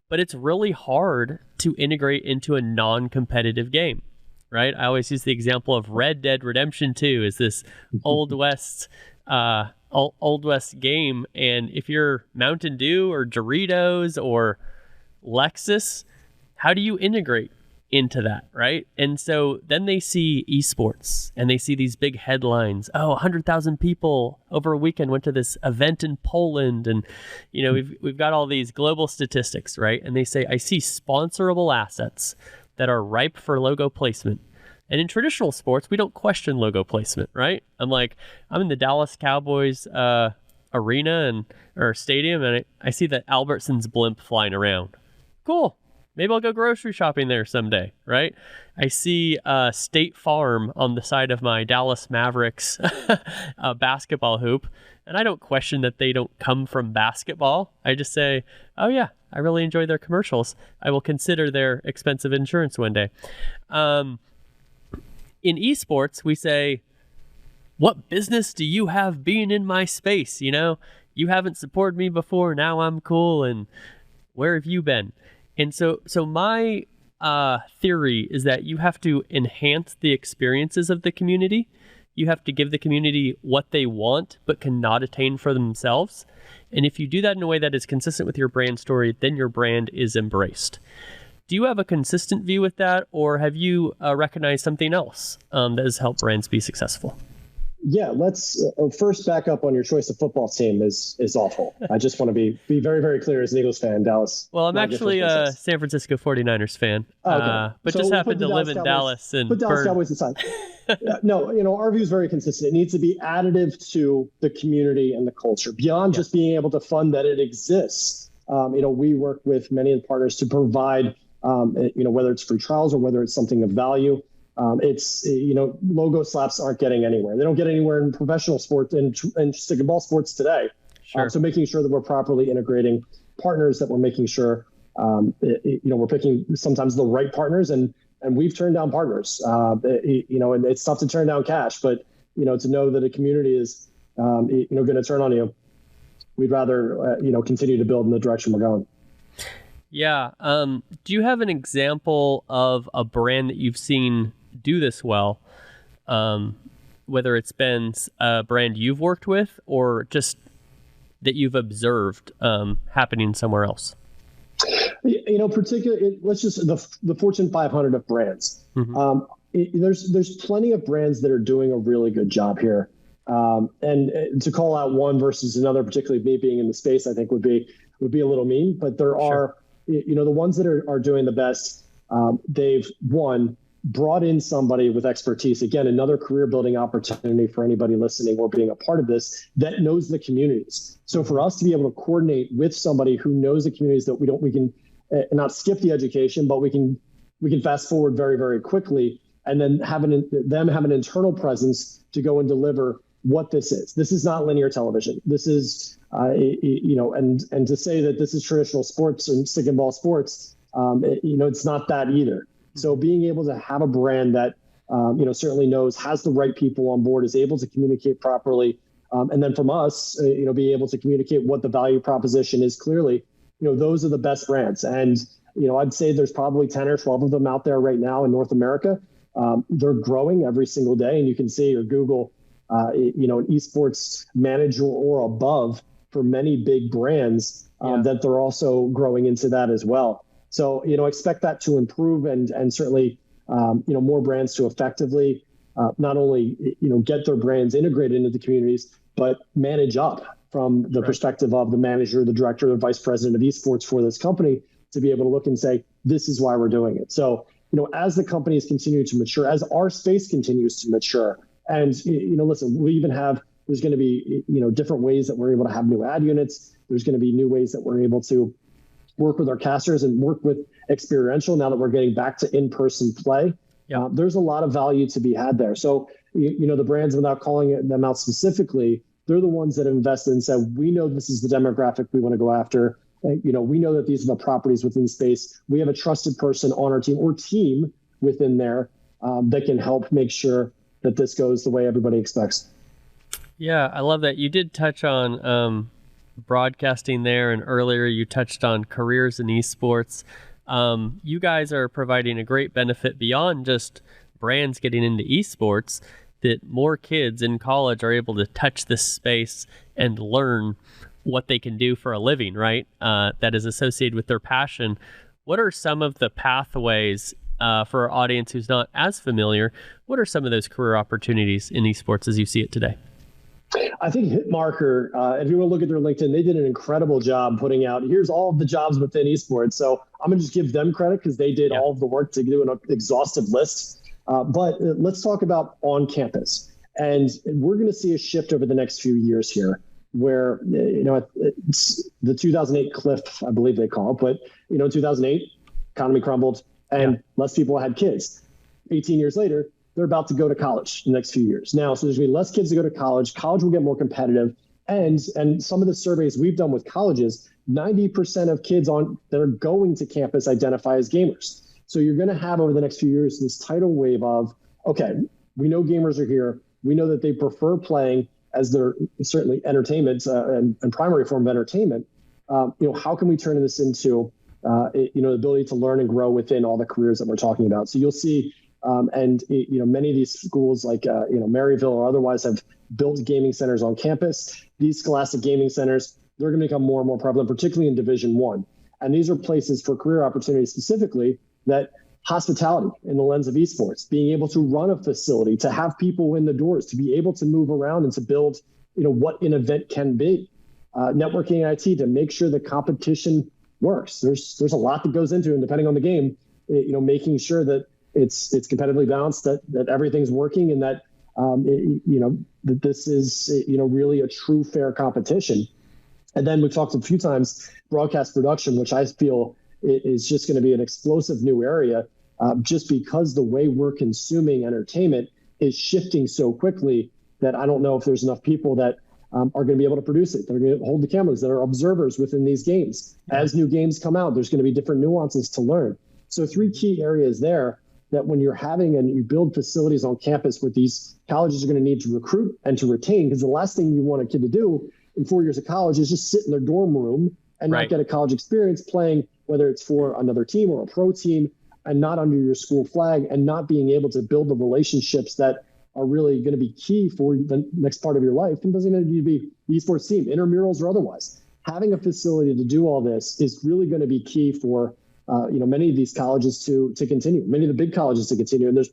But it's really hard to integrate into a non-competitive game, right? I always use the example of Red Dead Redemption 2 is this Old West game. And if you're Mountain Dew or Doritos or Lexus, how do you integrate into that, right? And so then they see esports and they see these big headlines. 100,000 people over a weekend went to this event in Poland, and we've got all these global statistics, right? And they say, I see sponsorable assets that are ripe for logo placement. And in traditional sports, we don't question logo placement, right? I'm in the Dallas Cowboys arena or stadium, and I see that Albertsons blimp flying around. Cool. Maybe I'll go grocery shopping there someday, right? I see State Farm on the side of my Dallas Mavericks basketball hoop, and I don't question that they don't come from basketball. I just say, oh yeah, I really enjoy their commercials. I will consider their expensive insurance one day. In esports, we say, what business do you have being in my space? You haven't supported me before, now I'm cool, and where have you been? And so my theory is that you have to enhance the experiences of the community. You have to give the community what they want, but cannot attain for themselves. And if you do that in a way that is consistent with your brand story, then your brand is embraced. Do you have a consistent view with that, or have you recognized something else that has helped brands be successful? Yeah, let's first back up on your choice of football team is awful. I just want to be very, very clear as an Eagles fan, Dallas. Well, I'm actually a San Francisco 49ers fan, okay. But so just we'll happened to live in Cowboys, Dallas and put Dallas Cowboys aside. No, our view is very consistent. It needs to be additive to the community and the culture beyond just being able to fund that it exists. We work with many of the partners to provide, whether it's free trials or whether it's something of value. Logo slaps aren't getting anywhere. They don't get anywhere in professional sports and stick and ball sports today. Sure. So making sure that we're properly integrating partners, that we're making sure, we're picking sometimes the right partners, and we've turned down partners, and it's tough to turn down cash, but, to know that a community is, going to turn on you, we'd rather, continue to build in the direction we're going. Yeah. Do you have an example of a brand that you've seen do this well, whether it's been a brand you've worked with or just that you've observed happening somewhere else? Particularly, let's just the Fortune 500 of brands. Mm-hmm. There's plenty of brands that are doing a really good job here, and to call out one versus another, particularly me being in the space, I think would be a little mean. But there are, the ones that are doing the best. They've brought in somebody with expertise. Again, another career building opportunity for anybody listening or being a part of this that knows the communities. So for us to be able to coordinate with somebody who knows the communities that we can not skip the education, but we can fast forward very, very quickly, and then have an internal presence to go and deliver what this is. This is not linear television. This is, and to say that this is traditional sports and stick and ball sports, it's not that either. So being able to have a brand that, certainly has the right people on board, is able to communicate properly. And then from us, be able to communicate what the value proposition is clearly, those are the best brands. And, I'd say there's probably 10 or 12 of them out there right now in North America. They're growing every single day. And you can see or Google, an esports manager or above for many big brands that they're also growing into that as well. So, expect that to improve and certainly, more brands to effectively not only, get their brands integrated into the communities, but manage up from the perspective of the manager, the director, the vice president of esports for this company to be able to look and say, this is why we're doing it. So, as the companies continue to mature, as our space continues to mature, and, listen, there's going to be, different ways that we're able to have new ad units. There's going to be new ways that we're able to work with our casters and work with experiential now that we're getting back to in-person play. There's a lot of value to be had there. So, the brands, without calling them out specifically, they're the ones that have invested and said, we know this is the demographic we want to go after. We know that these are the properties within space. We have a trusted person on our team or team within there that can help make sure that this goes the way everybody expects. Yeah, I love that. You did touch on broadcasting there, and earlier you touched on careers in esports. You guys are providing a great benefit beyond just brands getting into esports, that more kids in college are able to touch this space and learn what they can do for a living, right? That is associated with their passion. What are some of the pathways for our audience who's not as familiar? What are some of those career opportunities in esports as you see it today? I think Hitmarker, if you want to look at their LinkedIn, they did an incredible job putting out, here's all of the jobs within esports. So I'm going to just give them credit because they did all of the work to do an exhaustive list. But let's talk about on campus. And we're going to see a shift over the next few years here where, it's the 2008 cliff, I believe they call it. But, in 2008, economy crumbled and less people had kids. 18 years later, they're about to go to college in the next few years. Now, so there's going to be less kids to go to college. College will get more competitive. And some of the surveys we've done with colleges, 90% of kids that are going to campus identify as gamers. So you're going to have over the next few years this tidal wave of, okay, we know gamers are here. We know that they prefer playing as their certainly entertainment and primary form of entertainment. How can we turn this into, the ability to learn and grow within all the careers that we're talking about? So you'll see, many of these schools like, Maryville or otherwise have built gaming centers on campus. These scholastic gaming centers, they're going to become more and more prevalent, particularly in Division I. And these are places for career opportunities specifically that hospitality in the lens of esports, being able to run a facility, to have people in the doors, to be able to move around and to build, what an event can be. Networking IT to make sure the competition works. There's a lot that goes into it, and depending on the game, making sure that it's competitively balanced, that everything's working, and that that this is really a true fair competition. And then we've talked a few times broadcast production, which I feel is just going to be an explosive new area, just because the way we're consuming entertainment is shifting so quickly that I don't know if there's enough people that are going to be able to produce it. They're going to hold the cameras, that are observers within these games. As new games come out, there's going to be different nuances to learn. So 3 key areas there that when you're having and you build facilities on campus where these colleges are going to need to recruit and to retain, because the last thing you want a kid to do in 4 years of college is just sit in their dorm room and not get a college experience playing, whether it's for another team or a pro team, and not under your school flag, and not being able to build the relationships that are really going to be key for the next part of your life. It doesn't even need to be the esports team, intramurals or otherwise. Having a facility to do all this is really going to be key for many of these colleges to continue, many of the big colleges to continue. And there's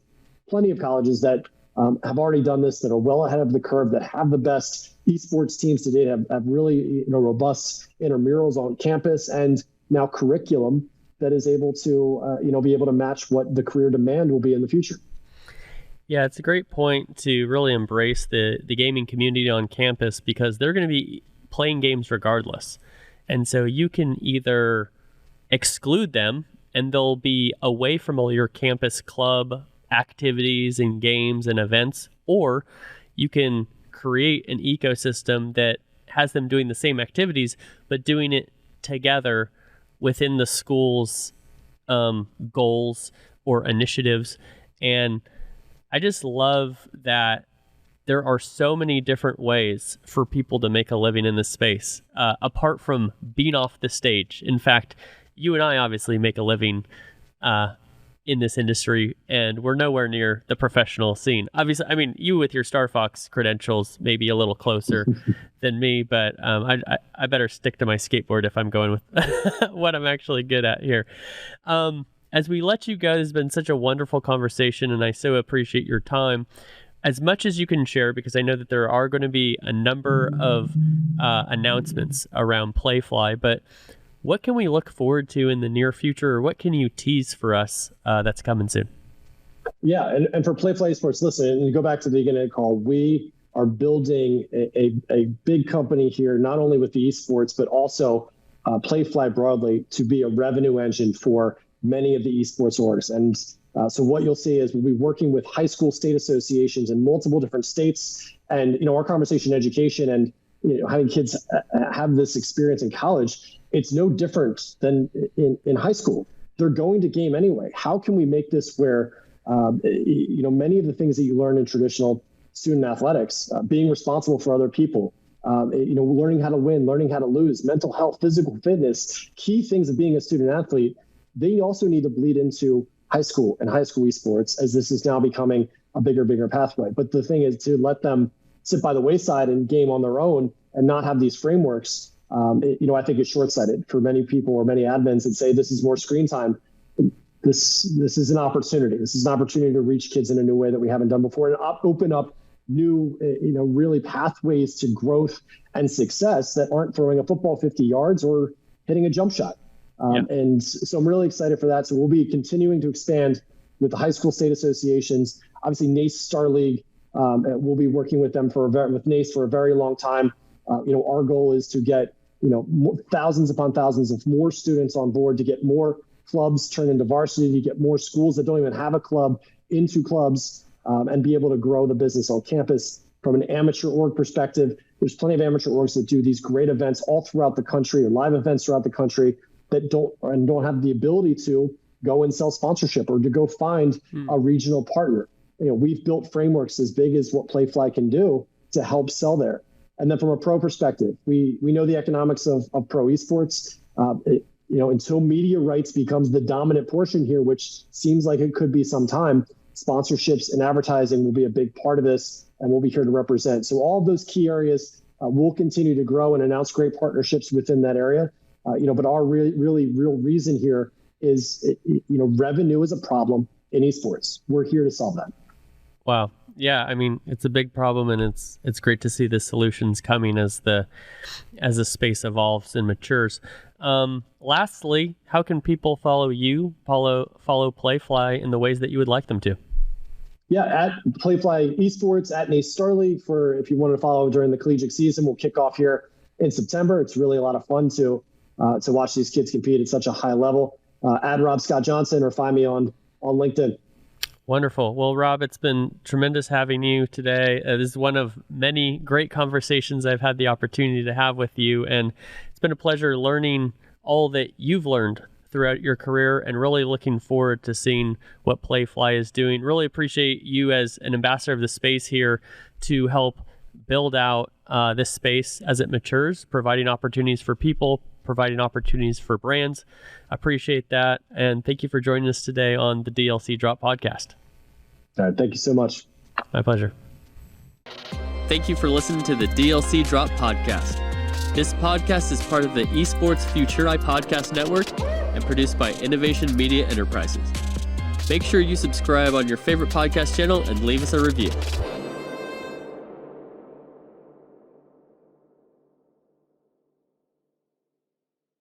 plenty of colleges that have already done this, that are well ahead of the curve, that have the best esports teams to date, have really robust intramurals on campus, and now curriculum that is able to be able to match what the career demand will be in the future. Yeah, it's a great point to really embrace the gaming community on campus, because they're going to be playing games regardless. And so you can either exclude them and they'll be away from all your campus club activities and games and events, or you can create an ecosystem that has them doing the same activities, but doing it together within the school's goals or initiatives. And I just love that there are so many different ways for people to make a living in this space, apart from being off the stage. In fact, you and I obviously make a living in this industry, and we're nowhere near the professional scene. Obviously, I mean, you with your Star Fox credentials may be a little closer than me, but I better stick to my skateboard if I'm going with what I'm actually good at here. As we let you go, this has been such a wonderful conversation, and I so appreciate your time. As much as you can share, because I know that there are going to be a number of announcements around Playfly, but what can we look forward to in the near future, or what can you tease for us that's coming soon? Yeah, and for Playfly Esports, listen, and go back to the beginning of the call, we are building a big company here, not only with the esports, but also Playfly broadly, to be a revenue engine for many of the esports orgs. And so what you'll see is we'll be working with high school state associations in multiple different states. And, our conversation education and, having kids have this experience in college, it's no different than in high school. They're going to game anyway. How can we make this where, many of the things that you learn in traditional student athletics, being responsible for other people, learning how to win, learning how to lose, mental health, physical fitness, key things of being a student athlete, they also need to bleed into high school and high school esports, as this is now becoming a bigger pathway. But the thing is to let them sit by the wayside and game on their own and not have these frameworks, I think is short-sighted for many people or many admins that say this is more screen time. This is an opportunity. This is an opportunity to reach kids in a new way that we haven't done before, and open up new, really pathways to growth and success that aren't throwing a football 50 yards or hitting a jump shot. And so I'm really excited for that. So we'll be continuing to expand with the high school state associations. Obviously, NACE Star League, we'll be working with them with NACE for a very long time. Our goal is to get thousands upon thousands of more students on board, to get more clubs turned into varsity, to get more schools that don't even have a club into clubs, and be able to grow the business on campus. From an amateur org perspective, there's plenty of amateur orgs that do these great events all throughout the country, or live events throughout the country, that don't have the ability to go and sell sponsorship or to go find a regional partner. We've built frameworks as big as what Playfly can do to help sell there. And then from a pro perspective, we know the economics of pro esports. Until media rights becomes the dominant portion here, which seems like it could be some time, sponsorships and advertising will be a big part of this, and we'll be here to represent. So all of those key areas will continue to grow and announce great partnerships within that area. But our real reason here is, revenue is a problem in esports. We're here to solve that. Wow. Yeah, I mean, it's a big problem, and it's great to see the solutions coming as the space evolves and matures. Lastly, how can people follow you, follow Playfly in the ways that you would like them to? Yeah, at Playfly Esports, at Nace Starleague, for if you want to follow during the collegiate season. We'll kick off here in September. It's really a lot of fun to watch these kids compete at such a high level. Add Rob Scott Johnson or find me on LinkedIn. Wonderful. Well, Rob, it's been tremendous having you today. This is one of many great conversations I've had the opportunity to have with you, and it's been a pleasure learning all that you've learned throughout your career, and really looking forward to seeing what Playfly is doing. Really appreciate you as an ambassador of the space here to help build out this space as it matures, providing opportunities for people, providing opportunities for brands. Appreciate that. And thank you for joining us today on the DLC Drop podcast. All right. Thank you so much. My pleasure. Thank you for listening to the DLC Drop podcast. This podcast is part of the Esports Futuri Podcast Network and produced by Innovation Media Enterprises. Make sure you subscribe on your favorite podcast channel and leave us a review.